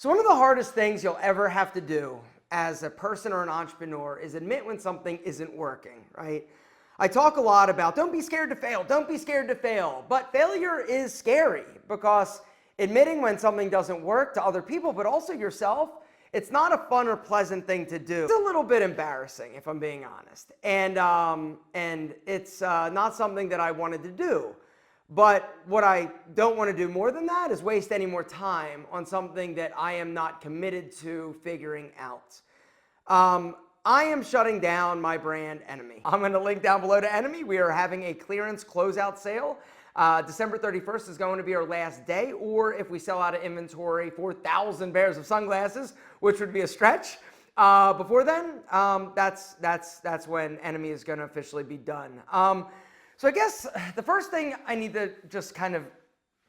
So one of the hardest things you'll ever have to do as a person or an entrepreneur is admit when something isn't working, right? I talk a lot about don't be scared to fail, don't be scared to fail, but failure is scary because admitting when something doesn't work to other people, but also yourself, it's not a fun or pleasant thing to do. It's a little bit embarrassing if I'm being honest, and it's not something that I wanted to do. But what I don't want to do more than that is waste any more time on something that I am not committed to figuring out. I am shutting down my brand Enemy. I'm going to link down below to Enemy. We are having a clearance closeout sale. December 31st is going to be our last day, or if we sell out of inventory 4,000 pairs of sunglasses, which would be a stretch. Before then, that's when Enemy is going to officially be done. So I guess the first thing I need to just kind of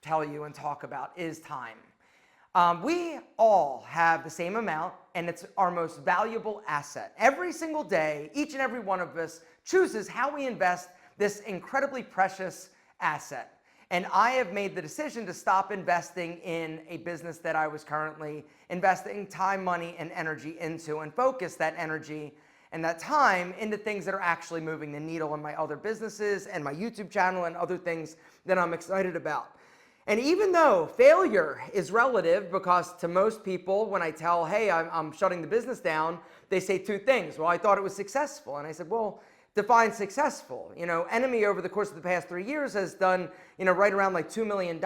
tell you and talk about is time. We all have the same amount, and it's our most valuable asset. Every single day, each and every one of us chooses how we invest this incredibly precious asset. And I have made the decision to stop investing in a business that I was currently investing time, money, and energy into, and focus that energy and that time into things that are actually moving the needle in my other businesses and my YouTube channel and other things that I'm excited about. And even though failure is relative, because to most people, when I tell, hey, I'm shutting the business down, they say two things. Well, I thought it was successful. And I said, well, define successful. You know, Enemy over the course of the past 3 years has done, right around like $2 million.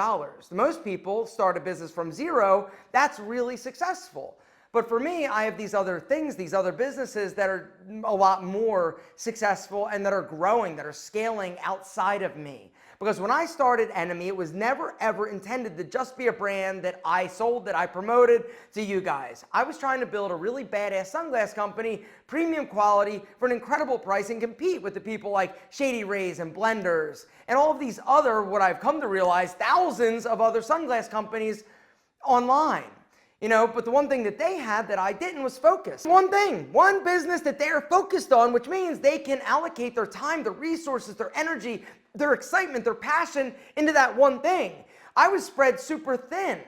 Most people start a business from zero. That's really successful. But for me, I have these other things, these other businesses that are a lot more successful and that are growing, that are scaling outside of me. Because when I started Enemy, it was never ever intended to just be a brand that I sold, that I promoted to you guys. I was trying to build a really badass sunglass company, premium quality, for an incredible price, and compete with the people like Shady Rays and Blenders and all of these other, what I've come to realize, thousands of other sunglass companies online. But the one thing that they had that I didn't was focus. One thing, one business that they're focused on, which means they can allocate their time, their resources, their energy, their excitement, their passion into that one thing. I was spread super thin.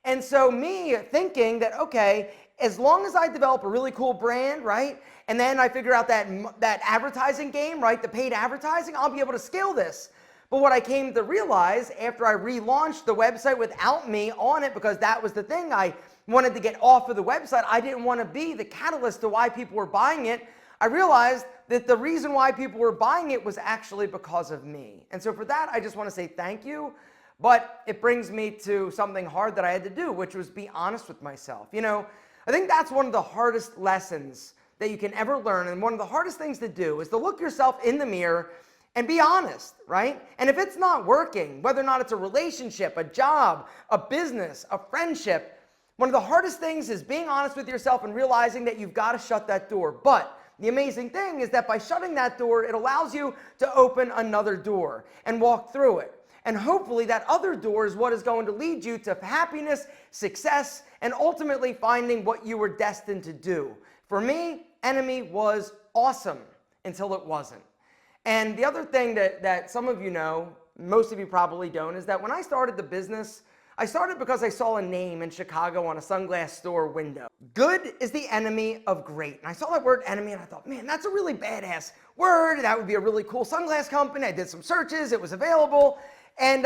And so me thinking that, okay, as long as I develop a really cool brand, right? And then I figure out that advertising game, right? The paid advertising, I'll be able to scale this. But what I came to realize after I relaunched the website without me on it, because that was the thing I wanted to get off of the website, I didn't want to be the catalyst to why people were buying it. I realized that the reason why people were buying it was actually because of me. And so for that, I just want to say thank you. But it brings me to something hard that I had to do, which was be honest with myself. I think that's one of the hardest lessons that you can ever learn. And one of the hardest things to do is to look yourself in the mirror and be honest, right? And if it's not working, whether or not it's a relationship, a job, a business, a friendship, one of the hardest things is being honest with yourself and realizing that you've got to shut that door. But the amazing thing is that by shutting that door, it allows you to open another door and walk through it. And hopefully that other door is what is going to lead you to happiness, success, and ultimately finding what you were destined to do. For me, Enemy was awesome until it wasn't. And the other thing that some of you know, most of you probably don't, is that when I started the business, I started because I saw a name in Chicago on a sunglass store window. Good is the enemy of great. And I saw that word enemy and I thought, man, that's a really badass word. That would be a really cool sunglass company. I did some searches, it was available. And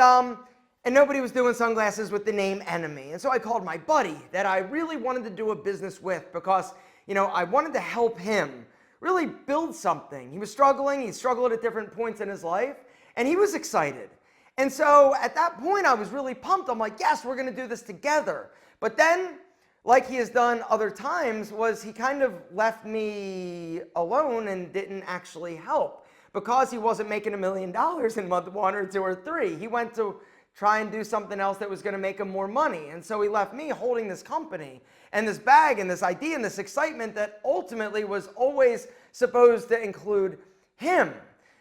nobody was doing sunglasses with the name Enemy. And so I called my buddy that I really wanted to do a business with because, I wanted to help him really build something. He was struggling. He struggled at different points in his life, and he was excited. And so at that point, I was really pumped. I'm like, yes, we're going to do this together. But then, like he has done other times, was he kind of left me alone and didn't actually help because he wasn't making $1 million in month 1 or 2 or 3. He went to try and do something else that was going to make him more money. And so he left me holding this company and this bag and this idea and this excitement that ultimately was always supposed to include him.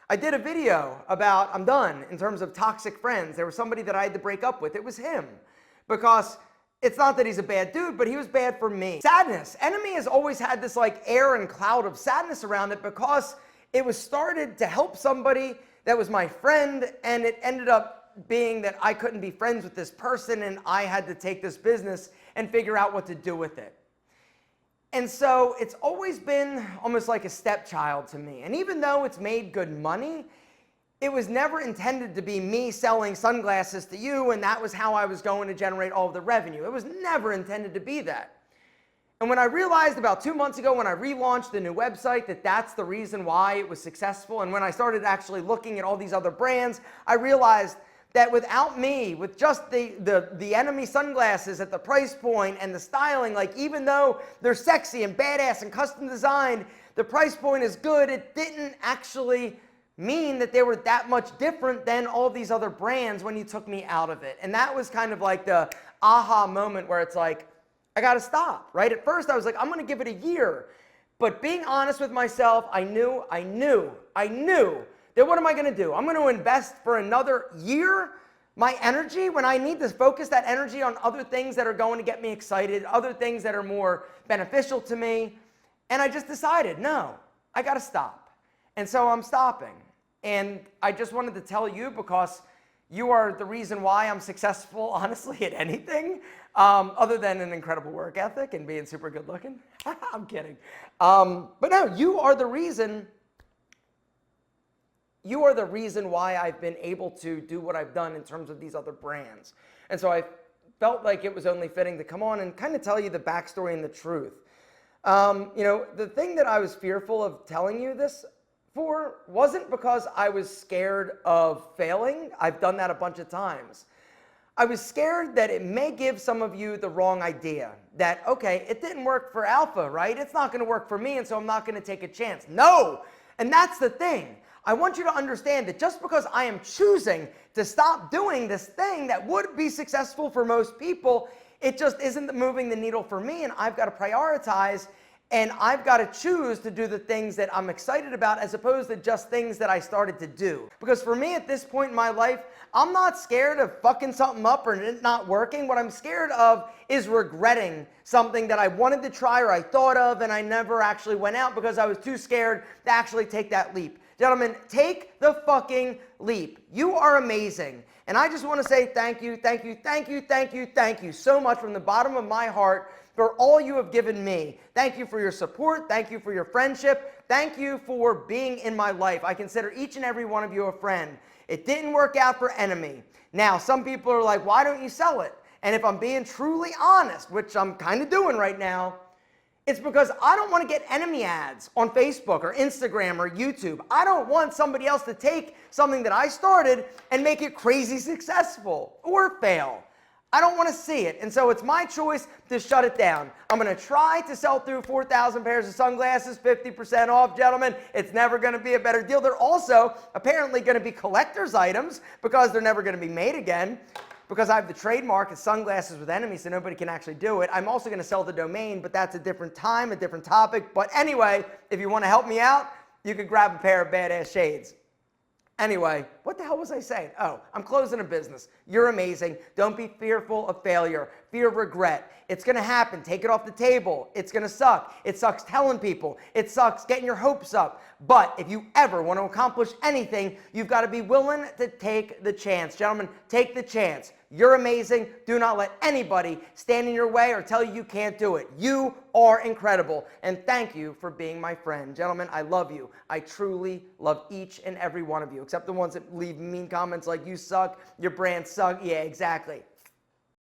I did a video about, I'm done, in terms of toxic friends. There was somebody that I had to break up with. It was him. Because it's not that he's a bad dude, but he was bad for me. Sadness. Enemy has always had this like air and cloud of sadness around it because it was started to help somebody that was my friend, and it ended up being that I couldn't be friends with this person and I had to take this business and figure out what to do with it. And so it's always been almost like a stepchild to me. And even though it's made good money, it was never intended to be me selling sunglasses to you and that was how I was going to generate all of the revenue. It was never intended to be that. And when I realized about 2 months ago when I relaunched the new website that that's the reason why it was successful, and when I started actually looking at all these other brands, I realized that without me, with just the enemy sunglasses at the price point and the styling, like even though they're sexy and badass and custom designed, the price point is good, it didn't actually mean that they were that much different than all these other brands when you took me out of it. And that was kind of like the aha moment where it's like, I got to stop, right? At first I was like, I'm going to give it a year. But being honest with myself, I knew that what am I going to do? I'm going to invest for another year my energy when I need to focus that energy on other things that are going to get me excited, other things that are more beneficial to me. And I just decided, no, I got to stop. And so I'm stopping. And I just wanted to tell you because you are the reason why I'm successful, honestly, at anything, other than an incredible work ethic and being super good looking. I'm kidding. But no, you are the reason why I've been able to do what I've done in terms of these other brands. And so I felt like it was only fitting to come on and kind of tell you the backstory and the truth. The thing that I was fearful of telling you this for wasn't because I was scared of failing. I've done that a bunch of times. I was scared that it may give some of you the wrong idea. That, okay, it didn't work for Alpha, right? It's not going to work for me, and so I'm not going to take a chance. No! And that's the thing. I want you to understand that just because I am choosing to stop doing this thing that would be successful for most people, it just isn't moving the needle for me, and I've got to prioritize. And I've got to choose to do the things that I'm excited about as opposed to just things that I started to do. Because for me at this point in my life, I'm not scared of fucking something up or it not working. What I'm scared of is regretting something that I wanted to try or I thought of and I never actually went out because I was too scared to actually take that leap. Gentlemen, take the fucking leap. You are amazing. And I just want to say thank you so much from the bottom of my heart for all you have given me. Thank you for your support. Thank you for your friendship. Thank you for being in my life. I consider each and every one of you a friend. It didn't work out for enemy. Now, some people are like, why don't you sell it? And if I'm being truly honest, which I'm kind of doing right now, it's because I don't want to get enemy ads on Facebook or Instagram or YouTube. I don't want somebody else to take something that I started and make it crazy successful or fail. I don't want to see it. And so it's my choice to shut it down. I'm going to try to sell through 4,000 pairs of sunglasses, 50% off, gentlemen. It's never going to be a better deal. They're also apparently going to be collector's items because they're never going to be made again. Because I have the trademark of sunglasses with enemies so nobody can actually do it. I'm also going to sell the domain, but that's a different time, a different topic. But anyway, if you want to help me out, you could grab a pair of badass shades. Anyway, what the hell was I saying? Oh, I'm closing a business. You're amazing. Don't be fearful of failure, fear of regret. It's going to happen. Take it off the table. It's going to suck. It sucks telling people. It sucks getting your hopes up. But if you ever want to accomplish anything, you've got to be willing to take the chance. Gentlemen, take the chance. You're amazing. Do not let anybody stand in your way or tell you you can't do it. You are incredible. And thank you for being my friend. Gentlemen, I love you. I truly love each and every one of you, except the ones that leave mean comments like you suck, your brand sucks. Yeah, exactly.